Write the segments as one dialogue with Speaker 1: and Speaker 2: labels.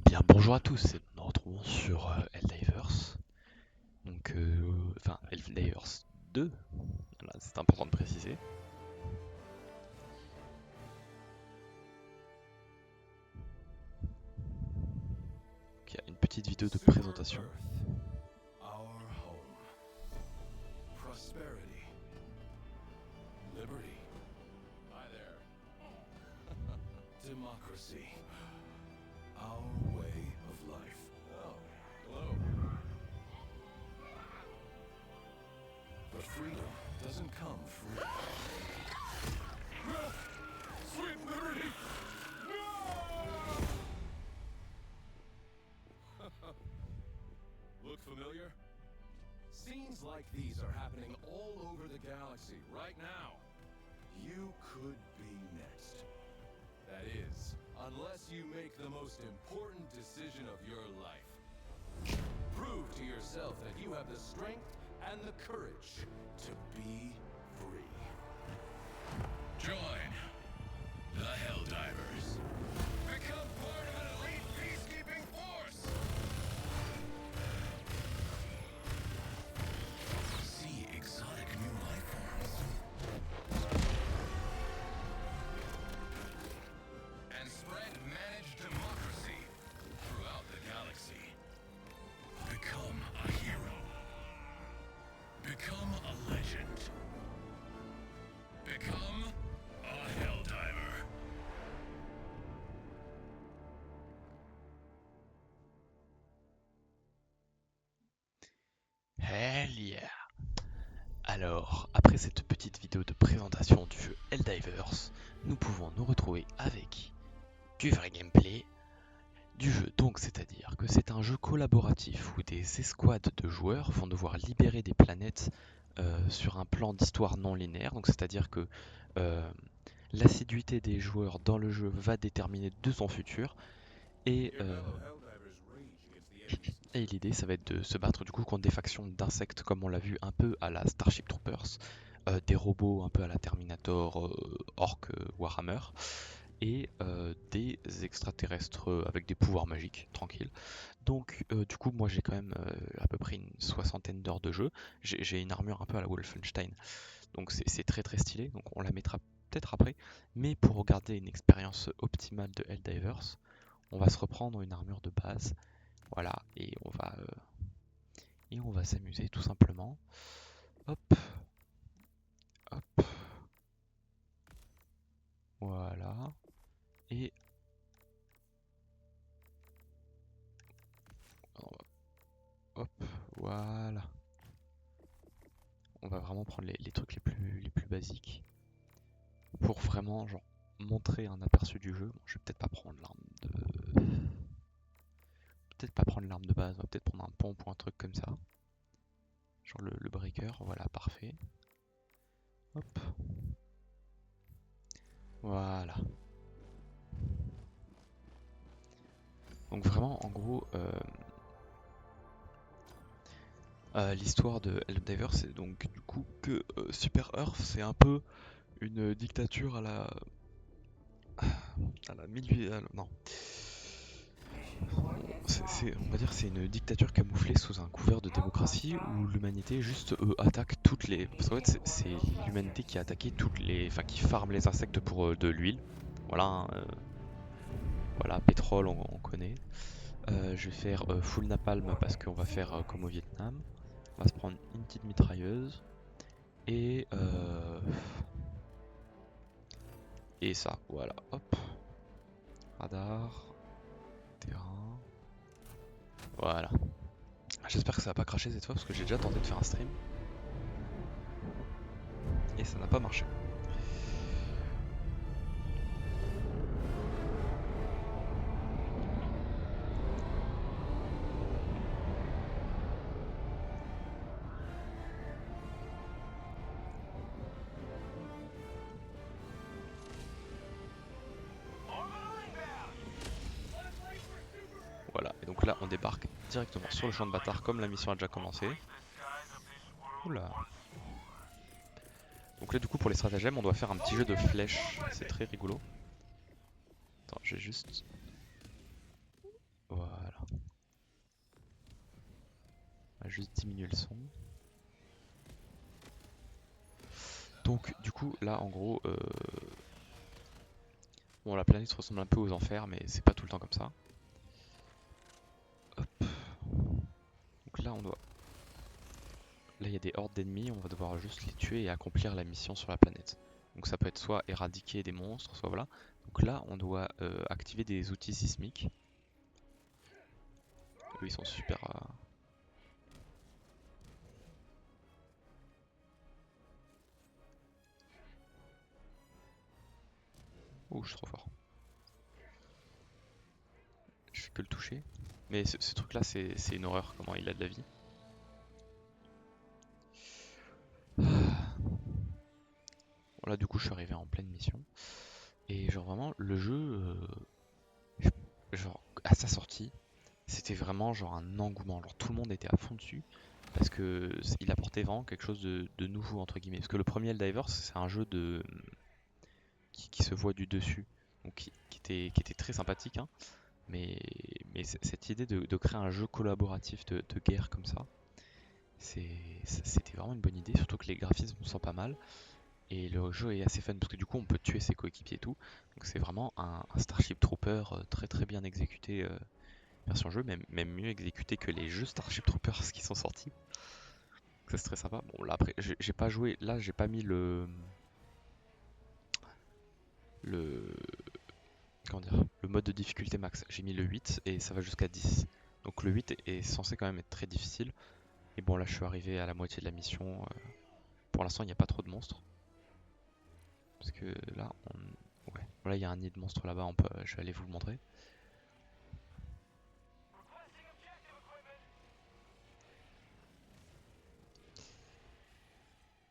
Speaker 1: bien bonjour à tous, et nous nous retrouvons sur Helldivers, donc enfin Helldivers 2, voilà, c'est important de préciser. Donc, il y a une petite vidéo de présentation.
Speaker 2: Our home. Prosperity. Liberty. Hi there. Democracy. Our way of life. Oh, hello. But freedom doesn't come free. No! Sweet liberty! No! Look familiar? Scenes like these are happening all over the galaxy right now. You could be next. That is, unless you make the most important decision of your life. Prove to yourself that you have the strength and the courage to be free. Join the Helldivers. Become part of an elite peacekeeping force. See exotic new life forms. And spread managed democracy throughout the galaxy. Become a hero. Become a legend. Become a Helldiver.
Speaker 1: Hell yeah! Alors, après cette petite vidéo de présentation du jeu Helldivers, nous pouvons nous retrouver avec du vrai gameplay du jeu. Donc, c'est-à-dire que c'est un jeu collaboratif où des escouades de joueurs vont devoir libérer des planètes sur un plan d'histoire non linéaire. Donc, c'est-à-dire que l'assiduité des joueurs dans le jeu va déterminer de son futur. Et, et l'idée, ça va être de se battre du coup contre des factions d'insectes, comme on l'a vu un peu à la Starship Troopers, des robots un peu à la Terminator, Orc, Warhammer, et des extraterrestres avec des pouvoirs magiques, tranquille. Donc du coup moi j'ai quand même à peu près une soixantaine d'heures de jeu. J'ai une armure un peu à la Wolfenstein, donc c'est très très stylé, donc on la mettra peut-être après. Mais pour regarder une expérience optimale de Helldivers, on va se reprendre une armure de base, voilà, et on va s'amuser tout simplement. Hop, hop, voilà, et hop, voilà. On va vraiment prendre les trucs les plus basiques pour vraiment genre montrer un aperçu du jeu. Bon, je vais peut-être pas prendre l'arme de base, on va peut-être prendre un pompe ou un truc comme ça. Genre le breaker, voilà, parfait. Hop. Voilà. Donc vraiment en gros l'histoire de Helldivers, c'est donc du coup que Super Earth c'est un peu une dictature à la 1800, non. On va dire c'est une dictature camouflée sous un couvert de démocratie où l'humanité juste attaque toutes les. Parce qu'en fait c'est l'humanité qui a attaqué toutes les. Enfin qui farme les insectes pour de l'huile. Voilà, hein, voilà, pétrole on connaît. Je vais faire full napalm parce qu'on va faire comme au Vietnam. On va se prendre une petite mitrailleuse. Et ça, voilà, hop. Radar. Terrain. Voilà. J'espère que ça va pas cracher cette fois parce que j'ai déjà tenté de faire un stream. Et ça n'a pas marché. Voilà, et donc là on débarque directement sur le champ de bâtard comme la mission a déjà commencé. Oula. Donc là du coup pour les stratagèmes on doit faire un petit jeu de flèches, c'est très rigolo. Attends, j'ai juste... Voilà. va juste diminuer le son. Donc du coup là en gros bon la planète ressemble un peu aux enfers mais c'est pas tout le temps comme ça. Hop. Donc là on doit... Là il y a des hordes d'ennemis, on va devoir juste les tuer et accomplir la mission sur la planète. Donc ça peut être soit éradiquer des monstres, soit voilà. Donc là on doit activer des outils sismiques. Eux ils sont super... Ouh, je suis trop fort. Je fais que le toucher. Mais ce truc là c'est une horreur, comment il a de la vie. Bon là du coup je suis arrivé en pleine mission. Et genre vraiment le jeu, genre à sa sortie, c'était vraiment genre un engouement. Genre tout le monde était à fond dessus. Parce que il apportait vraiment quelque chose de nouveau entre guillemets. Parce que le premier Helldivers c'est un jeu qui se voit du dessus. Donc qui était très sympathique hein. Mais cette idée de créer un jeu collaboratif de guerre comme ça, c'était vraiment une bonne idée, surtout que les graphismes sont pas mal et le jeu est assez fun parce que du coup on peut tuer ses coéquipiers et tout. Donc c'est vraiment un Starship Trooper très très bien exécuté version jeu, même mieux exécuté que les jeux Starship Troopers qui sont sortis. Donc ça c'est très sympa. Bon là après j'ai pas joué, là j'ai pas mis le comment dire, le mode de difficulté max. J'ai mis le 8 et ça va jusqu'à 10. Donc le 8 est censé quand même être très difficile. Et bon là je suis arrivé à la moitié de la mission. Pour l'instant il n'y a pas trop de monstres. Parce que là on... Ouais. Là il y a un nid de monstres là-bas, je vais aller vous le montrer.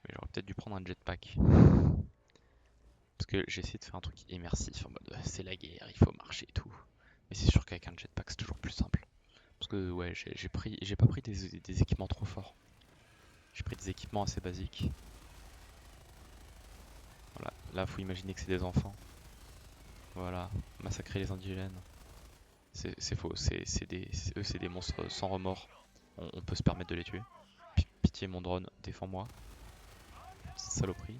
Speaker 1: Mais j'aurais peut-être dû prendre un jetpack. Parce que j'ai essayé de faire un truc immersif en mode c'est la guerre, il faut marcher et tout. Mais c'est sûr qu'avec un jetpack c'est toujours plus simple. Parce que ouais j'ai pas pris des équipements trop forts. J'ai pris des équipements assez basiques. Voilà, là faut imaginer que c'est des enfants. Voilà, massacrer les indigènes. C'est faux, eux c'est des monstres sans remords. On peut se permettre de les tuer. Pitié mon drone, défends-moi. Saloperie.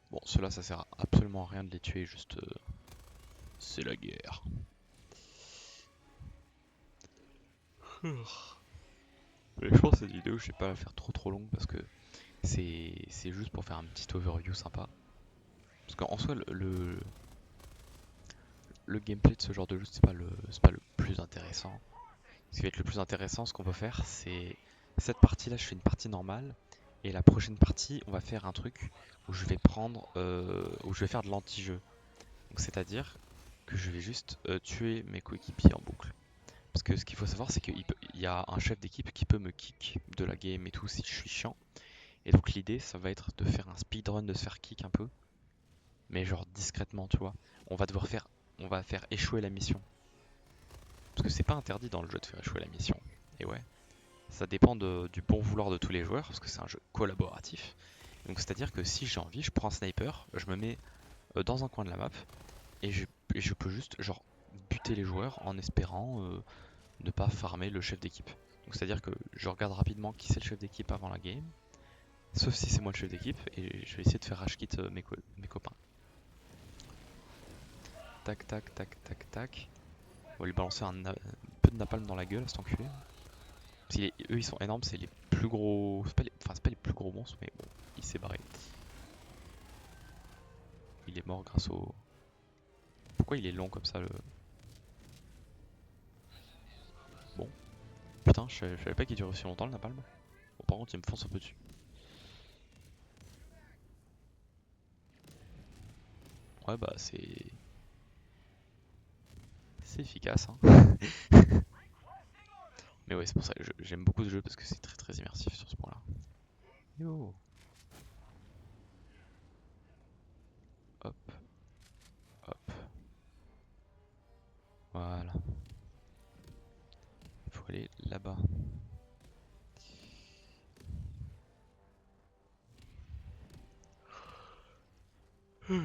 Speaker 1: Bon, ceux-là ça sert absolument à rien de les tuer, juste... c'est la guerre. Mais je pense que cette vidéo je vais pas la faire trop longue parce que c'est juste pour faire un petit overview sympa. Parce qu'en soi le gameplay de ce genre de jeu c'est pas le plus intéressant. Ce qui va être le plus intéressant, ce qu'on va faire, c'est cette partie-là, je fais une partie normale, et la prochaine partie, on va faire un truc où je vais où je vais faire de l'anti-jeu. Donc c'est-à-dire que je vais juste tuer mes coéquipiers en boucle. Parce que ce qu'il faut savoir, c'est qu'il y a un chef d'équipe qui peut me kick de la game et tout si je suis chiant. Et donc l'idée, ça va être de faire un speedrun, de se faire kick un peu, mais genre discrètement, tu vois. On va faire échouer la mission. Parce que c'est pas interdit dans le jeu de faire échouer la mission. Et ouais. Ça dépend du bon vouloir de tous les joueurs, parce que c'est un jeu collaboratif. Donc c'est-à-dire que si j'ai envie, je prends un sniper, je me mets dans un coin de la map, et je peux juste genre buter les joueurs en espérant ne pas farmer le chef d'équipe. Donc c'est-à-dire que je regarde rapidement qui c'est le chef d'équipe avant la game, sauf si c'est moi le chef d'équipe, et je vais essayer de faire rage quit mes copains. Tac tac tac tac tac. On va lui balancer un peu de napalm dans la gueule à cet enculé. Eux ils sont énormes, c'est les plus gros. C'est pas les plus gros monstres, mais bon, il s'est barré. Il est mort grâce au. Pourquoi il est long comme ça le. Bon. Putain, je savais pas qu'il durait aussi longtemps le napalm. Bon, par contre, il me fonce un peu dessus. Ouais, bah c'est. C'est efficace, hein. Mais ouais, c'est pour ça que j'aime beaucoup ce jeu parce que c'est très très immersif sur ce point-là. Yo! Hop, hop. Voilà. Il faut aller là-bas. Là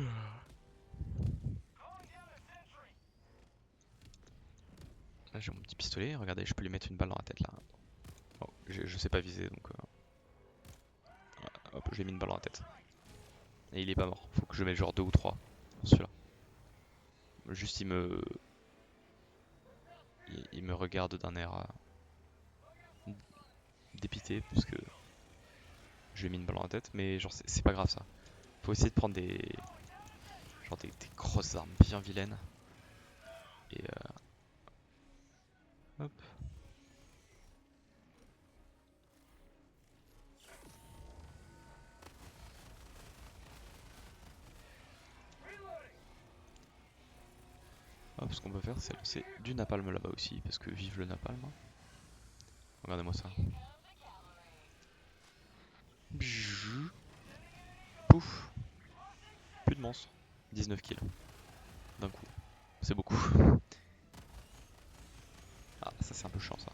Speaker 1: j'ai mon petit pistolet, regardez, je peux lui mettre une balle dans la tête là. Oh, je sais pas viser donc hop, j'ai mis une balle dans la tête. Et il est pas mort, faut que je mette genre 2 ou 3 dans celui-là. Juste il me regarde d'un air dépité parce que je lui ai mis une balle dans la tête, mais genre c'est pas grave ça. Faut essayer de prendre des grosses armes bien vilaines. Et hop. Hop, ce qu'on peut faire c'est lancer du napalm là-bas aussi, parce que vive le napalm. Regardez-moi ça. Bjou. Pouf. Plus de monstres. 19 kills. D'un coup. C'est beaucoup. Ah, ça c'est un peu chiant ça.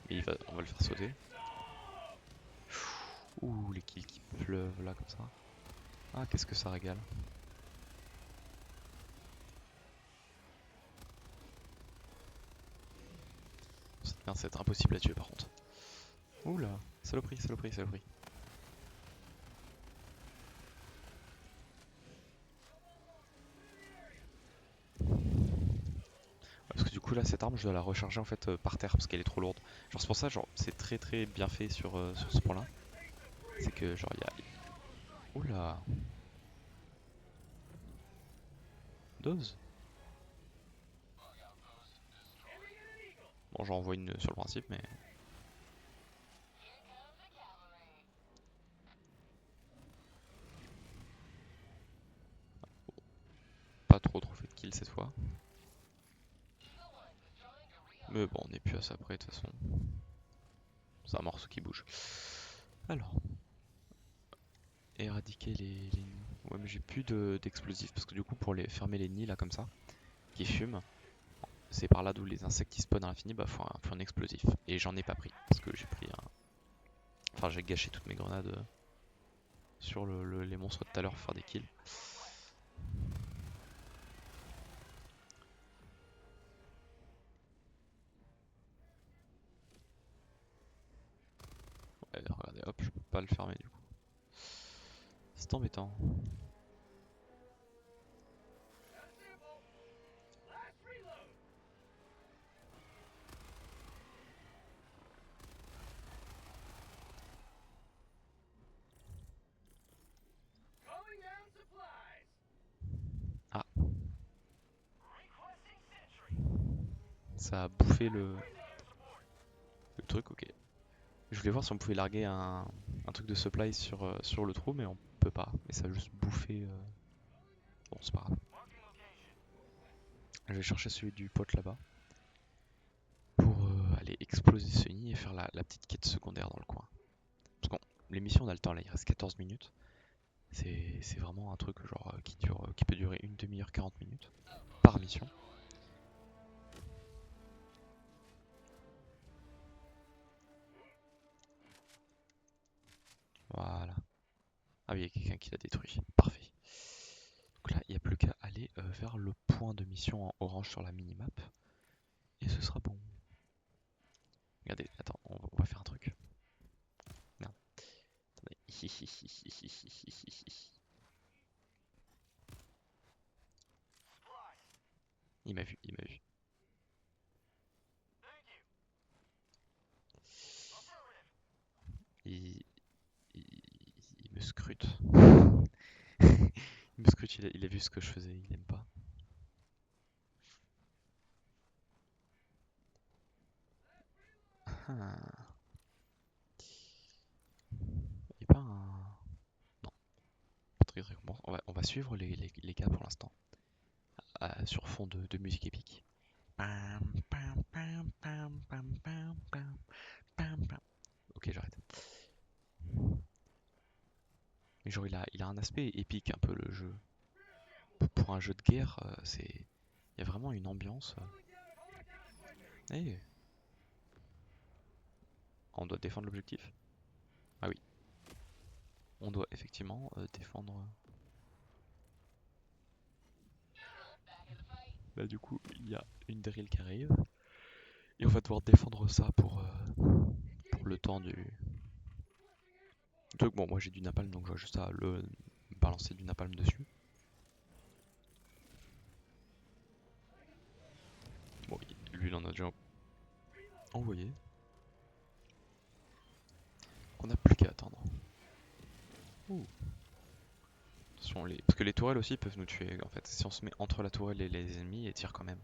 Speaker 1: Mais on va le faire sauter. Ouh, les kills qui pleuvent là comme ça. Ah, qu'est-ce que ça régale. Cette merde, c'est impossible à tuer par contre. Ouh là, saloperie, saloperie, saloperie. Parce que du coup là cette arme je dois la recharger en fait par terre parce qu'elle est trop lourde. Genre c'est pour ça genre c'est très bien fait sur ce point là. C'est que genre il y a... Oula. Dose. Bon j'en envoie une sur le principe mais... Pas trop fait de kill cette fois. Mais bon on est plus à ça près de toute façon. C'est un morceau qui bouge. Alors. Éradiquer les nids. Ouais mais j'ai plus d'explosifs parce que du coup pour les fermer les nids là comme ça, qui fument, c'est par là d'où les insectes qui spawnent à l'infini, bah faut un explosif. Et j'en ai pas pris parce que j'ai pris un... Enfin j'ai gâché toutes mes grenades sur les monstres de tout à l'heure pour faire des kills. Ouais, regardez, hop, je peux pas le fermer du coup. C'est embêtant. Ah, ça a bouffé le truc, ok. Je voulais voir si on pouvait larguer un truc de supply sur le trou, mais on peut pas. Mais ça a juste bouffé. Bon, c'est pas grave. Je vais chercher celui du pote là-bas pour aller exploser ce nid et faire la petite quête secondaire dans le coin. Parce que les missions on a le temps là, il reste 14 minutes. C'est vraiment un truc genre qui peut durer une demi-heure, 40 minutes par mission. Voilà. Ah oui, il y a quelqu'un qui l'a détruit. Parfait. Donc là, il n'y a plus qu'à aller vers le point de mission en orange sur la minimap. Et ce sera bon. Regardez, attends, on va faire un truc. Merde. Attendez. Il m'a vu, il m'a vu. Il, il me scrute. Il me scrute, il a vu ce que je faisais, il aime pas. Ah. Il est pas un... Non, pas très récompense. On va suivre les gars pour l'instant. Sur fond de musique épique. Pam, pam, pam, pam, pam, pam, pam, pam, pam. Ok, j'arrête. Mais genre, il a un aspect épique un peu le jeu. Pour un jeu de guerre, il y a vraiment une ambiance. Hey, on doit défendre l'objectif. Ah oui. on doit effectivement défendre. Là du coup il y a une drill qui arrive et on va devoir défendre ça pour le temps du truc. Bon moi j'ai du napalm donc je vois juste à le balancer du napalm dessus. Bon lui il en a déjà envoyé. On n'a plus qu'à attendre. Ouh. Parce que les tourelles aussi peuvent nous tuer en fait. Si on se met entre la tourelle et les ennemis, ils tirent quand même.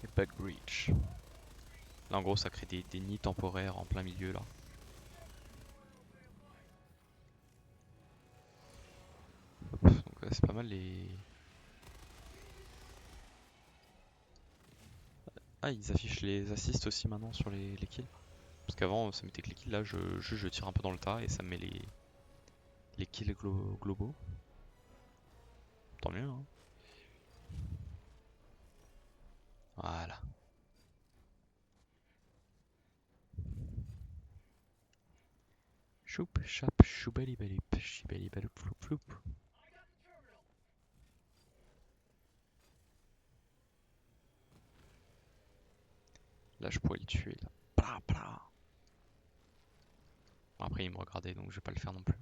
Speaker 1: Et bug breach. Là en gros ça crée des nids temporaires en plein milieu là. Hop, donc c'est pas mal les... Ah ils affichent les assists aussi maintenant sur les kills. Parce qu'avant ça mettait que les kills, là je tire un peu dans le tas et ça me met les kills globaux. Tant mieux hein. Voilà. Choup, chap, choubalibalip, chibalibalip, floup, floup. Là je pourrais le tuer là. Pla, pla. Bon, après il me regardait donc je vais pas le faire non plus.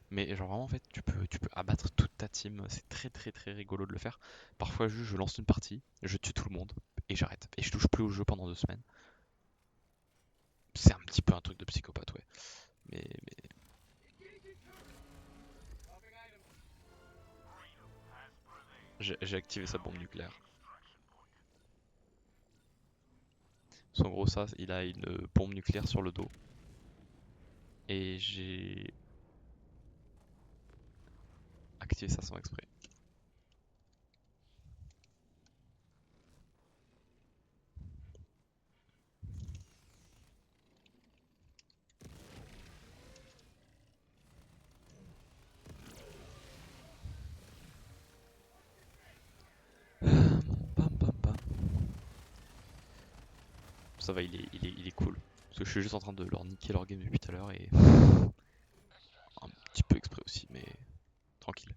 Speaker 1: Mais genre vraiment en fait tu peux abattre toute ta team, c'est très rigolo de le faire. Parfois juste je lance une partie, je tue tout le monde et j'arrête. Et je touche plus au jeu pendant 2 semaines. C'est un petit peu un truc de psychopathe ouais. Mais j'ai activé sa bombe nucléaire. En gros ça, il a une bombe nucléaire sur le dos. Et j'ai activé ça sans exprès. Bam, bam, bam. Ça va, il est cool. Parce que je suis juste en train de leur niquer leur game depuis tout à l'heure et... Un petit peu exprès aussi, mais tranquille.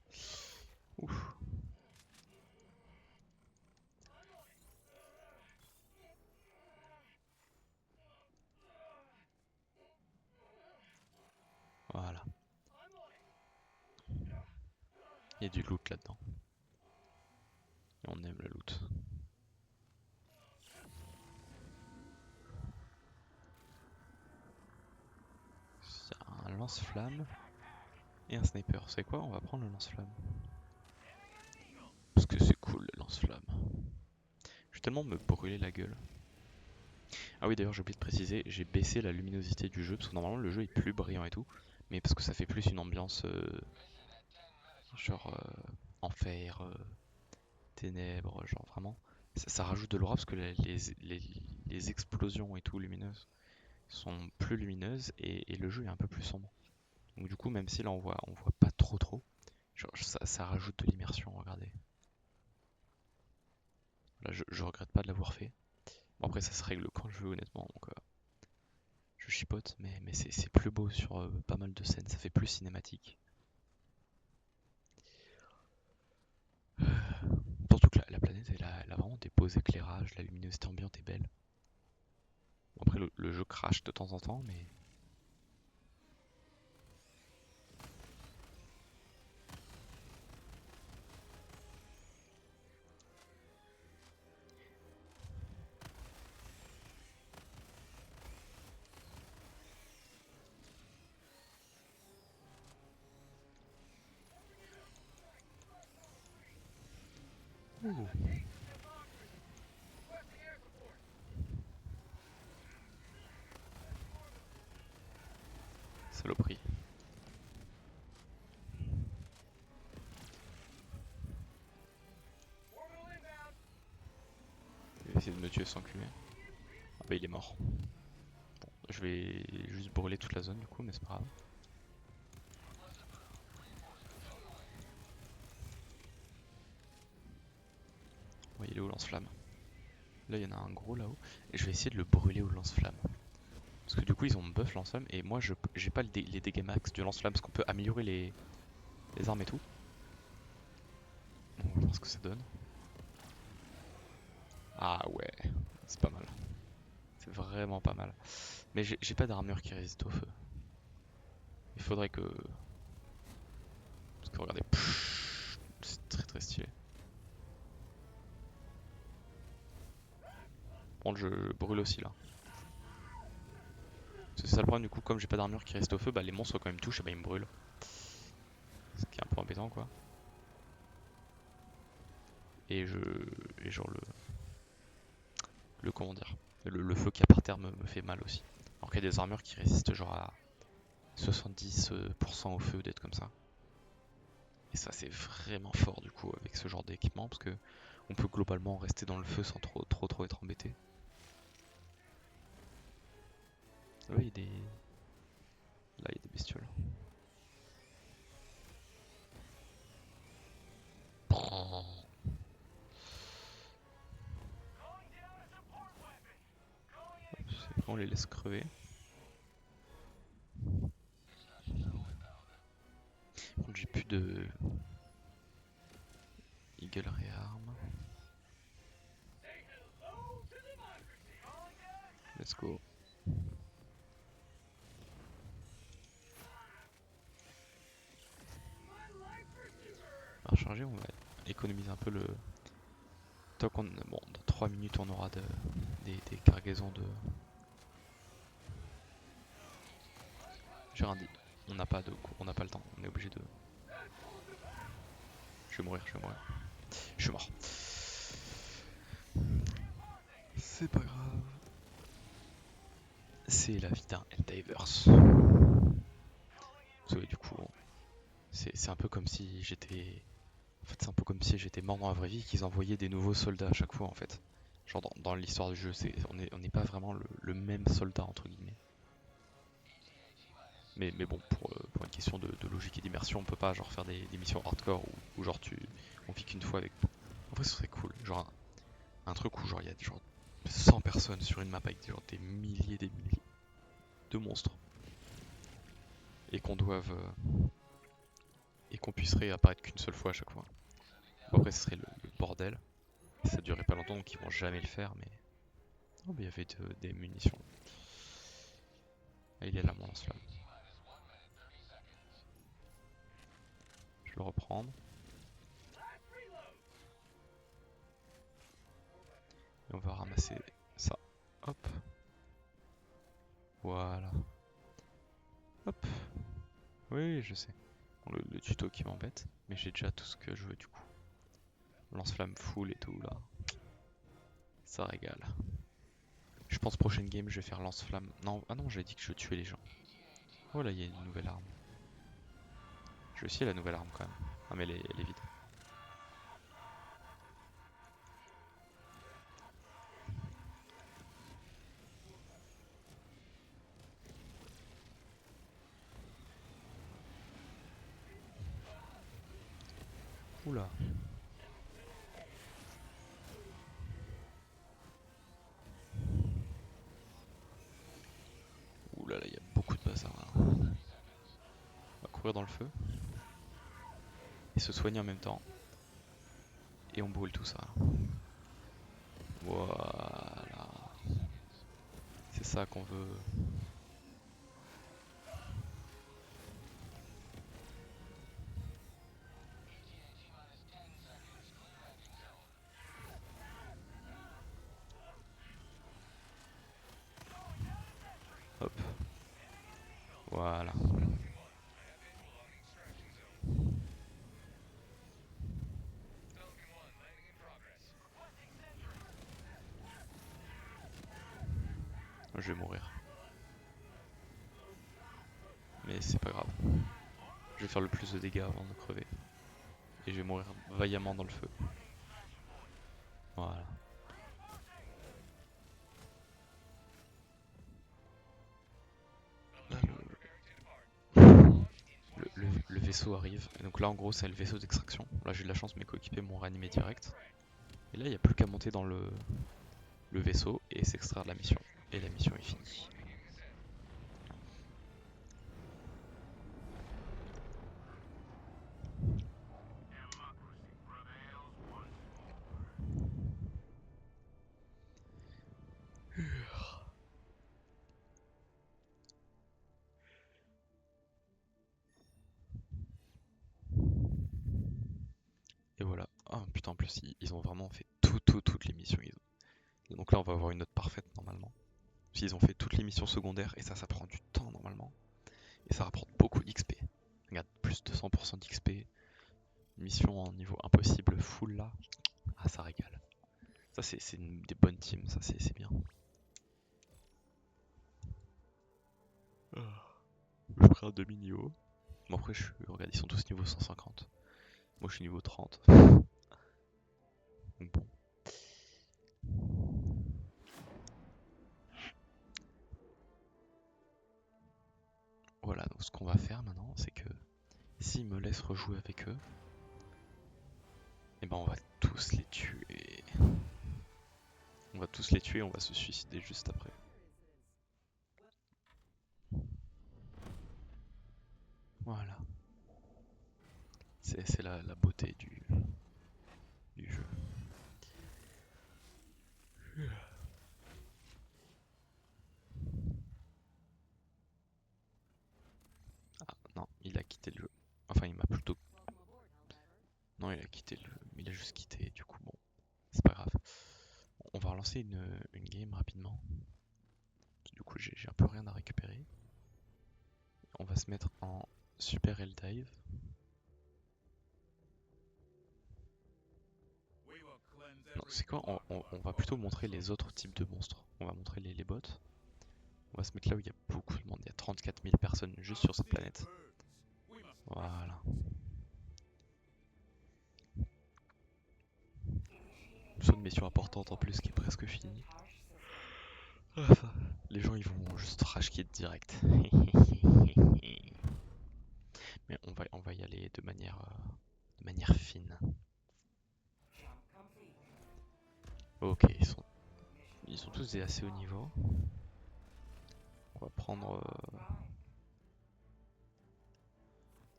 Speaker 1: Ouf. Voilà. Il y a du loot là-dedans. Et on aime le loot. C'est un lance-flamme et un sniper. Vous savez quoi? On va prendre le lance-flamme. Parce que c'est cool le lance-flamme. Je vais tellement me brûler la gueule. Ah oui d'ailleurs j'ai oublié de préciser, j'ai baissé la luminosité du jeu. Parce que normalement le jeu est plus brillant et tout. Mais parce que ça fait plus une ambiance... genre enfer, ténèbres, genre vraiment. Ça rajoute de l'aura parce que les explosions et tout lumineuses sont plus lumineuses et le jeu est un peu plus sombre. Donc du coup même si là on voit pas trop, genre, ça rajoute de l'immersion, regardez. Là je regrette pas de l'avoir fait. Bon après ça se règle quand je veux honnêtement, donc je chipote, mais c'est plus beau sur pas mal de scènes, ça fait plus cinématique. Surtout que la planète elle a vraiment des beaux éclairages, la luminosité ambiante est belle. Après le jeu crache de temps en temps, mais... Ouh. Saloperie. Il va essayer de me tuer sans culer. Ah bah il est mort. Bon, je vais juste brûler toute la zone du coup, mais c'est pas grave. Ouais, il est où lance-flamme? Là, il y en a un gros là-haut. Et je vais essayer de le brûler au lance-flamme. Parce que du coup, ils ont buff lance-flamme. Et moi, j'ai pas les dégâts max du lance-flamme. Parce qu'on peut améliorer les armes et tout. Donc, on va voir ce que ça donne. Ah ouais, c'est pas mal. C'est vraiment pas mal. Mais j'ai pas d'armure qui résiste au feu. Il faudrait que... Parce que regardez, c'est très très stylé. Bon, je brûle aussi là. Parce que c'est ça le problème du coup, comme j'ai pas d'armure qui résiste au feu, bah les monstres quand ils me touchent, bah ils me brûlent. Ce qui est un peu embêtant quoi. Et genre le comment dire, le feu qu'il y a par terre me fait mal aussi. Alors qu'il y a des armures qui résistent genre à 70% au feu, d'être comme ça. Et ça c'est vraiment fort du coup avec ce genre d'équipement parce que on peut globalement rester dans le feu sans trop être embêté. Là il y a des bestioles. On les laisse crever. J'ai plus de Eagle réarme. Let's go. À recharger, on va économiser un peu le... Tant qu'on... Bon, dans 3 minutes on aura des cargaisons de... J'ai rien dit. On n'a pas le temps, on est obligé de... Je vais mourir. Je suis mort. C'est pas grave. C'est la vie d'un Helldivers. Du coup, c'est un peu comme si j'étais... En fait, c'est un peu comme si j'étais mort dans la vraie vie, qu'ils envoyaient des nouveaux soldats à chaque fois en fait. Genre dans l'histoire du jeu, on n'est pas vraiment le même soldat entre guillemets. Mais bon, pour une question de logique et d'immersion, on peut pas genre faire des missions hardcore où genre on vit qu'une fois avec. En vrai, ce serait cool. Genre un truc où genre il y a genre 100 personnes sur une map avec genre des milliers de monstres. Et et qu'on puisse réapparaître qu'une seule fois à chaque fois. Bon, après, ce serait le bordel. Ça durerait pas longtemps, donc ils vont jamais le faire, mais... Oh, mais il y avait des munitions. Ah, il est là, mon lance-flamme. Je vais le reprendre. Et on va ramasser ça. Hop. Voilà. Hop. Oui, je sais. Bon, le tuto qui m'embête, mais j'ai déjà tout ce que je veux du coup. Lance-flamme full et tout là. Ça régale. Je pense prochaine game je vais faire lance-flamme. Non, ah non, j'ai dit que je tuais les gens. Oh là, il y a une nouvelle arme. Je vais essayer la nouvelle arme quand même. Ah mais elle est vide. Oula. Oula là, il y a beaucoup de bazar là. On va courir dans le feu. Et se soigner en même temps. Et on brûle tout ça. Voilà. C'est ça qu'on veut. Hop. Voilà. Je vais mourir. Mais c'est pas grave. Je vais faire le plus de dégâts avant de crever. Et je vais mourir vaillamment dans le feu. Voilà. Là, le vaisseau arrive. Et donc là en gros c'est le vaisseau d'extraction. Là j'ai de la chance, mes coéquipiers m'ont réanimé direct. Et là il n'y a plus qu'à monter dans le le vaisseau et s'extraire de la mission. Et la mission est finie. Et voilà. Ah putain, en plus ils ont vraiment fait toutes les missions. Donc là on va avoir une note parfaite normalement. Ils ont fait toutes les missions secondaires et ça prend du temps normalement. Et ça rapporte beaucoup d'XP. Regarde, plus de 100% d'XP. Mission en niveau impossible full là. Ah ça régale. Ça c'est des bonnes teams, ça c'est bien. Je ferai un demi-niveau. Bon après regarde, ils sont tous niveau 150. Moi je suis niveau 30. Donc bon. Voilà, donc ce qu'on va faire maintenant, c'est que s'ils me laissent rejouer avec eux, et ben on va tous les tuer. On va tous les tuer, on va se suicider juste après. Voilà. C'est la beauté du jeu. Ah non, il a quitté le jeu. Enfin, il m'a plutôt... Non, il a quitté le jeu. Il a juste quitté, du coup, bon, c'est pas grave. On va relancer une game rapidement. Du coup, j'ai un peu rien à récupérer. On va se mettre en Super Helldive. Non, c'est quoi, on va plutôt montrer les autres types de monstres. On va montrer les bots. On va se mettre là où il y a beaucoup de monde. Il y a 34 000 personnes juste sur cette planète. Voilà. C'est une mission importante en plus qui est presque finie. Les gens ils vont juste rage quit direct. Mais on va y aller de manière fine. Ok, ils sont tous des assez haut niveau. On va prendre...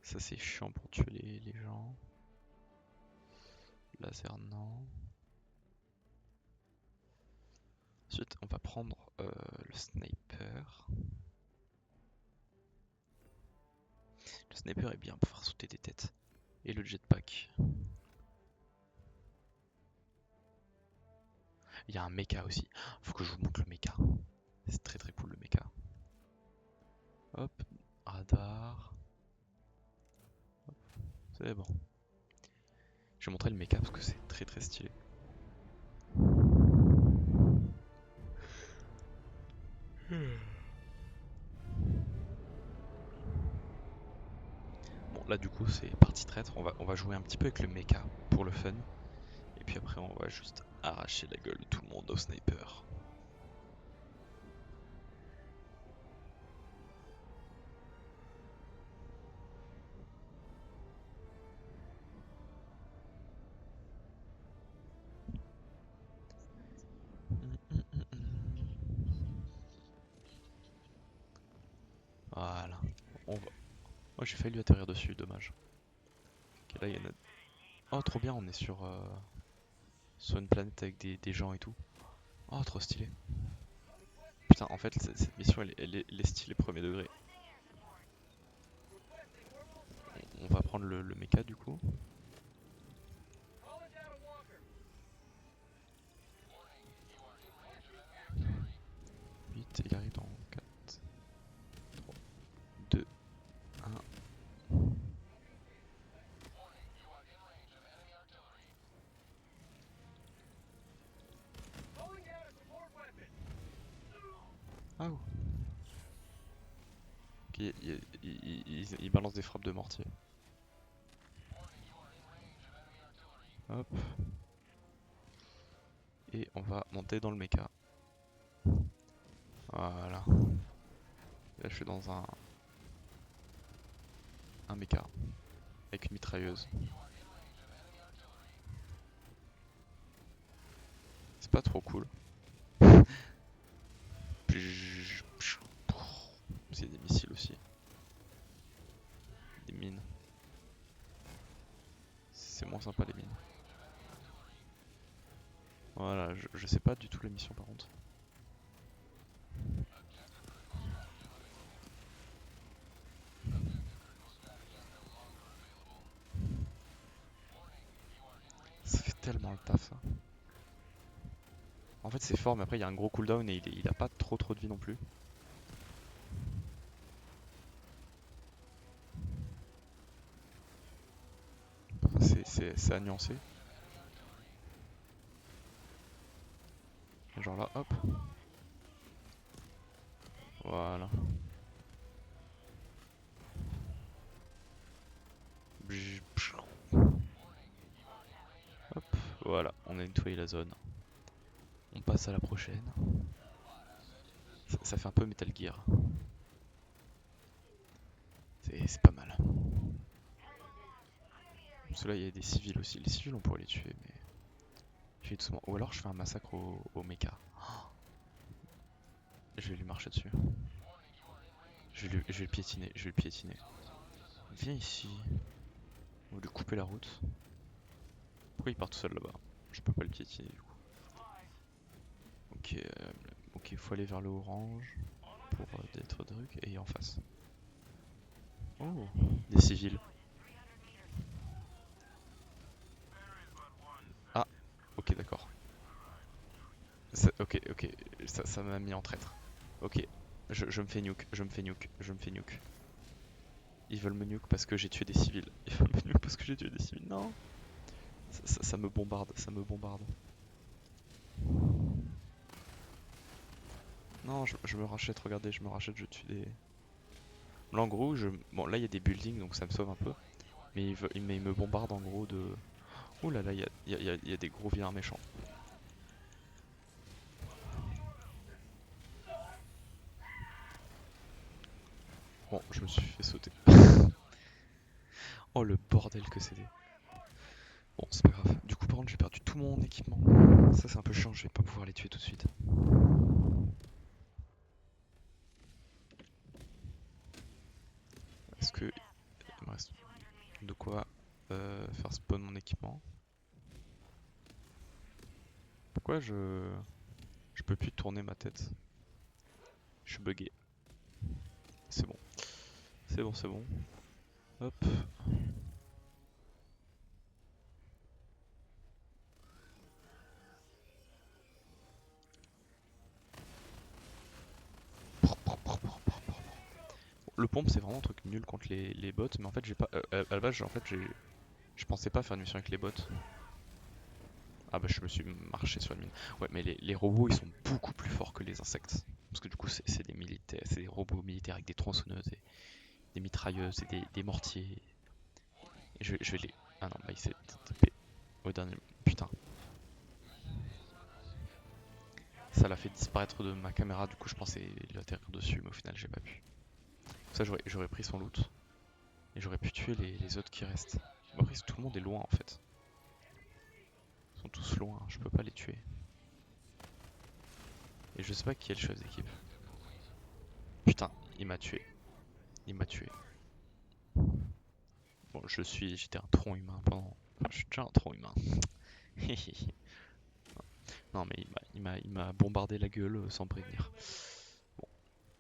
Speaker 1: Ça c'est chiant pour tuer les gens. Laser non. Ensuite on va prendre le sniper. Le sniper est bien pour faire sauter des têtes. Et le jetpack. Il y a un mecha aussi. Faut que je vous montre le mecha. C'est très cool le mecha. Hop, radar. C'est bon. Je vais montrer le mecha parce que c'est très stylé. Bon là du coup c'est partie traître, on va jouer un petit peu avec le mecha pour le fun. Et puis après on va juste arracher la gueule de tout le monde au sniper. Voilà. On va... Oh j'ai failli lui atterrir dessus, dommage. Ok là il y en a... Oh trop bien, on est sur une planète avec des gens et tout. Oh trop stylé. Putain en fait cette mission elle est stylée premier degré. On va prendre le mecha du coup. Vite, il arrive dans 4, 3, 2, 1. Ah oh. Ok, il balance des frappes de mortier. Hop. Et on va monter dans le mecha. Voilà. Et là je suis dans un mecha. Avec une mitrailleuse. C'est pas trop cool. pas les mines. Voilà, je sais pas du tout la mission par contre. Ça fait tellement le taf ça. En fait c'est fort mais après il y a un gros cooldown et il a pas trop de vie non plus. C'est à nuancer. Genre là, hop. Voilà. Hop, voilà, on a nettoyé la zone. On passe à la prochaine. Ça fait un peu Metal Gear. C'est pas mal. Parce que là il y a des civils aussi. Les civils on pourrait les tuer mais... Je vais doucement. Ou alors je fais un massacre au mecha. Je vais lui marcher dessus. Je vais le piétiner, je vais le piétiner. Viens ici. On va lui couper la route. Pourquoi il part tout seul là-bas? Je peux pas le piétiner du coup. Ok, faut aller vers le orange pour d'être truc et en face. Oh, des civils. Ah, ok, d'accord. Ok, ça m'a mis en traître. Ok, je me fais nuke, je me fais nuke, je me fais nuke. Ils veulent me nuke parce que j'ai tué des civils. Ils veulent me nuke parce que j'ai tué des civils. Non, ça me bombarde, ça me bombarde. Non, je me rachète, regardez, je me rachète, je tue des... Là en gros, bon là il y a des buildings donc ça me sauve un peu. Mais il me bombarde en gros de... Ouh là là, il y a des gros vilains méchants. Bon, je me suis fait sauter. Oh le bordel que c'était. Bon, c'est pas grave. Du coup, par contre, j'ai perdu tout mon équipement. Ça, c'est un peu chiant, je vais pas pouvoir les tuer tout de suite. Est-ce que il me reste de quoi faire spawn mon équipement? Pourquoi je peux plus tourner ma tête? Je suis bugué. C'est bon. C'est bon, c'est bon. Hop. Le pompe c'est vraiment un truc nul contre les bots, mais en fait j'ai pas. À la base, en fait, je pensais pas faire une mission avec les bots. Ah bah je me suis marché sur une mine. Ouais, mais les robots ils sont beaucoup plus forts que les insectes. Parce que du coup c'est des militaires, c'est des robots militaires avec des tronçonneuses et des mitrailleuses et des mortiers. Et je vais les. Ah non, bah il s'est tapé au dernier. Putain. Ça l'a fait disparaître de ma caméra, du coup je pensais lui atterrir dessus, mais au final j'ai pas pu. Ça j'aurais pris son loot. Et j'aurais pu tuer les autres qui restent. Bon, après tout le monde est loin en fait. Ils sont tous loin, je peux pas les tuer. Et je sais pas qui est le chef d'équipe. Putain, il m'a tué. Il m'a tué. Bon, j'étais un tronc humain pendant... Enfin, je suis déjà un tronc humain. Non mais il m'a bombardé la gueule sans prévenir. Bon,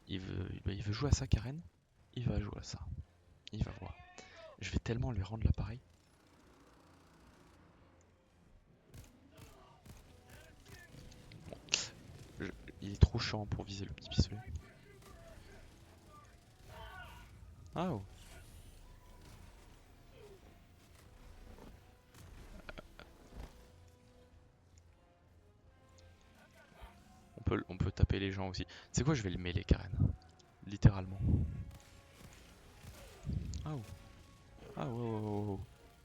Speaker 1: il veut jouer à ça, Karen? Il va jouer à ça. Il va voir. Je vais tellement lui rendre l'appareil. Bon, il est trop chiant pour viser le petit pistolet. Ah oh. On peut taper les gens aussi. C'est quoi, je vais le mêler, Karen. Littéralement. Ah oh. Ah ouais, ouais, ouais, ouais.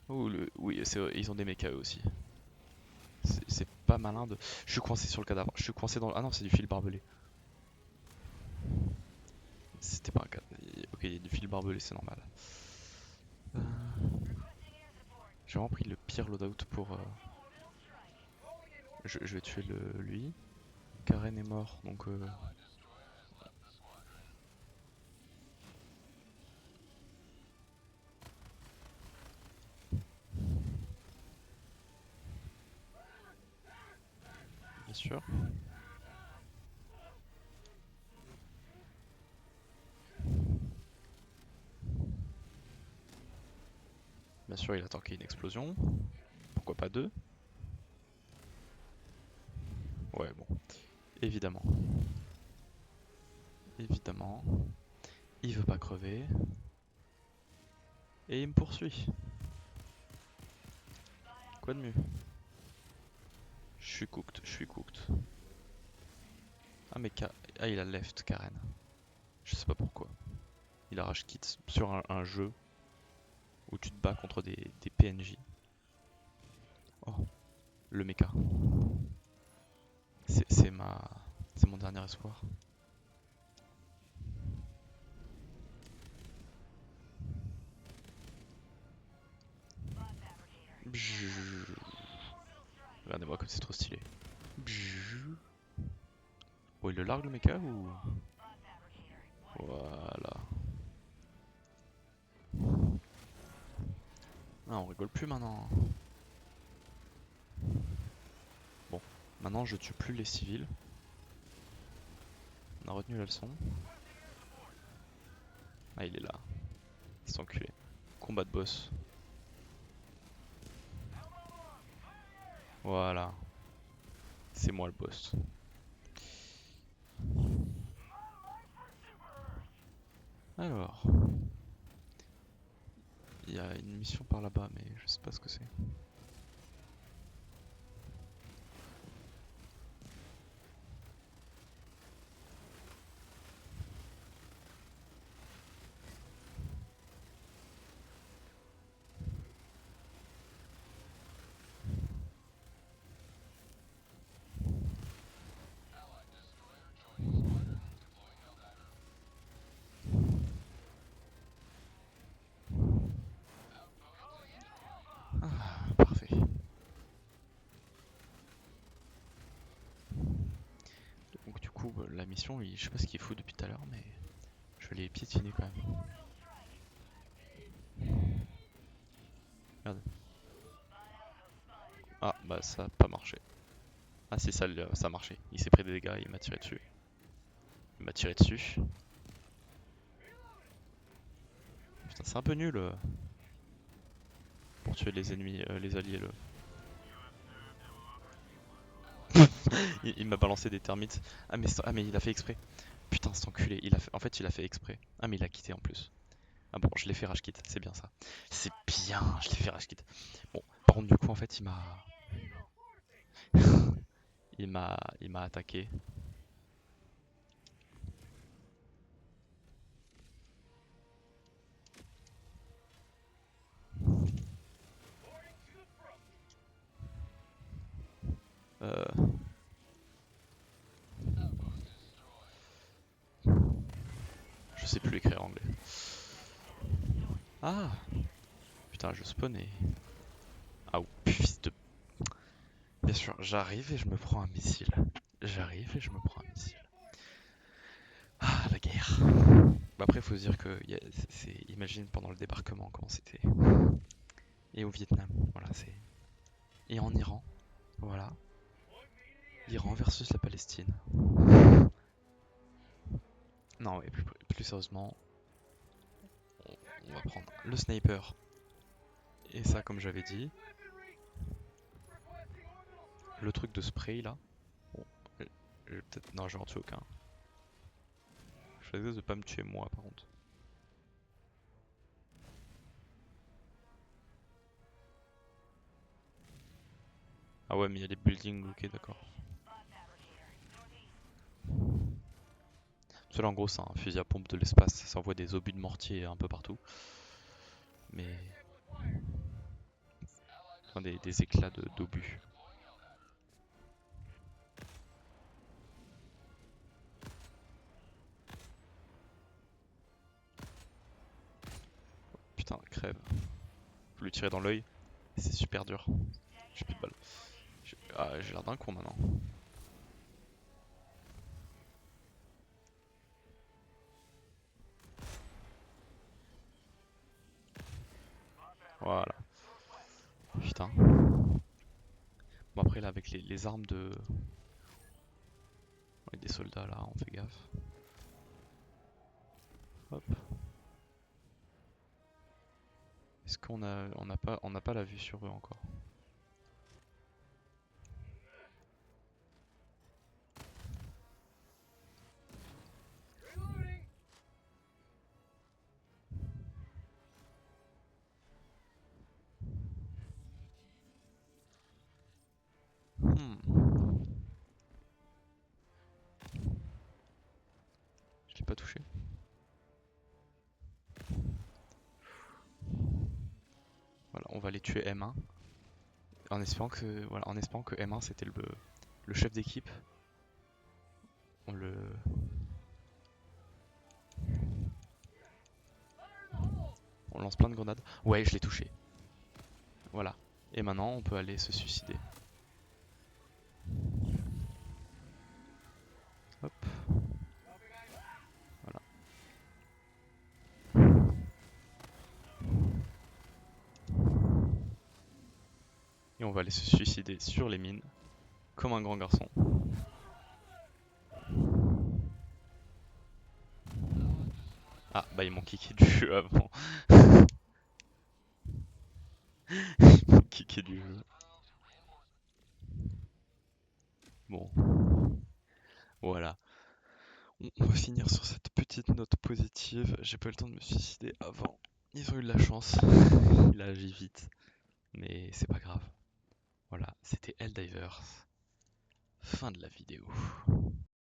Speaker 1: Oh, oui, ils ont des mechas eux aussi. C'est pas malin de... Je suis coincé sur le cadavre. Je suis coincé dans... Ah non, c'est du fil barbelé. C'était pas un cadavre. Ok, il y a du fil barbelé, c'est normal. J'ai vraiment pris le pire loadout pour... Je vais tuer lui. Karen est mort, donc... sûr. Bien sûr, il attend qu'il y ait une explosion. Pourquoi pas deux? Ouais, bon. Évidemment. Évidemment. Il veut pas crever. Et il me poursuit. Quoi de mieux? Je suis cooked, je suis cooked. Ah mais ah, il a left Karen. Je sais pas pourquoi. Il a rage quit sur un jeu où tu te bats contre des PNJ. Oh, le mecha. C'est mon dernier espoir. Regardez-moi comme c'est trop stylé. Bon, il le largue le mecha ou... Voilà. Ah, on rigole plus maintenant. Bon, maintenant je tue plus les civils. On a retenu la leçon. Ah, il est là. C'est enculé. Combat de boss. Voilà. C'est moi le boss. Alors. Il y a une mission par là-bas, mais je sais pas ce que c'est. Ah, parfait. Donc du coup, la mission, je sais pas ce qu'il faut depuis tout à l'heure, mais je vais les piétiner quand même. Regarde. Ah, bah ça a pas marché. Ah si, ça a marché. Il s'est pris des dégâts, il m'a tiré dessus. Il m'a tiré dessus. Putain, c'est un peu nul pour tuer les ennemis, les alliés. Il m'a balancé des termites. Ah mais il a fait exprès. Putain, cet enculé. En fait, il a fait exprès. Ah mais il a quitté en plus. Ah bon, je l'ai fait rage quit, c'est bien ça. C'est bien, je l'ai fait rage quit. Bon, par contre, du coup, en fait, il m'a attaqué. Euh... Je sais plus écrire anglais. Ah, putain, je spawn et... Ah, fils de... Bien sûr, j'arrive et je me prends un missile. J'arrive et je me prends un missile. Ah, la guerre. Bah après, faut se dire que... Imagine pendant le débarquement comment c'était. Et au Vietnam, voilà, c'est... Et en Iran, voilà. L'Iran versus la Palestine. Non, mais plus sérieusement, on va prendre le sniper. Et ça, comme j'avais dit, le truc de spray là. Bon, peut-être. Non, je vais en tuer aucun. Je fais de pas me tuer moi par contre. Ah ouais, mais il y a des buildings, ok, d'accord. Cela en gros, c'est un fusil à pompe de l'espace. Ça envoie des obus de mortier un peu partout. Mais. Enfin, des éclats d'obus. Putain, crève. Faut lui tirer dans l'œil. C'est super dur. J'ai plus de balles. J'ai l'air d'un con maintenant. Voilà. Putain. Bon après là avec les armes de... Il y a des soldats là, on fait gaffe. Hop. Est-ce qu'on a, on n'a pas la vue sur eux encore? Je l'ai pas touché. Voilà, on va les tuer M1. En espérant que, voilà, en espérant que M1 c'était le chef d'équipe. On le... On lance plein de grenades. Ouais, je l'ai touché. Voilà. Et maintenant, on peut aller se suicider. Hop. Voilà. Et on va aller se suicider sur les mines. Comme un grand garçon. Ah, bah ils m'ont kické du jeu avant. Ils m'ont kické du jeu. Bon. Voilà. On va finir sur cette petite note positive. J'ai pas eu le temps de me suicider avant. Ils ont eu de la chance. Il a agi vite. Mais c'est pas grave. Voilà, c'était Helldivers. Fin de la vidéo.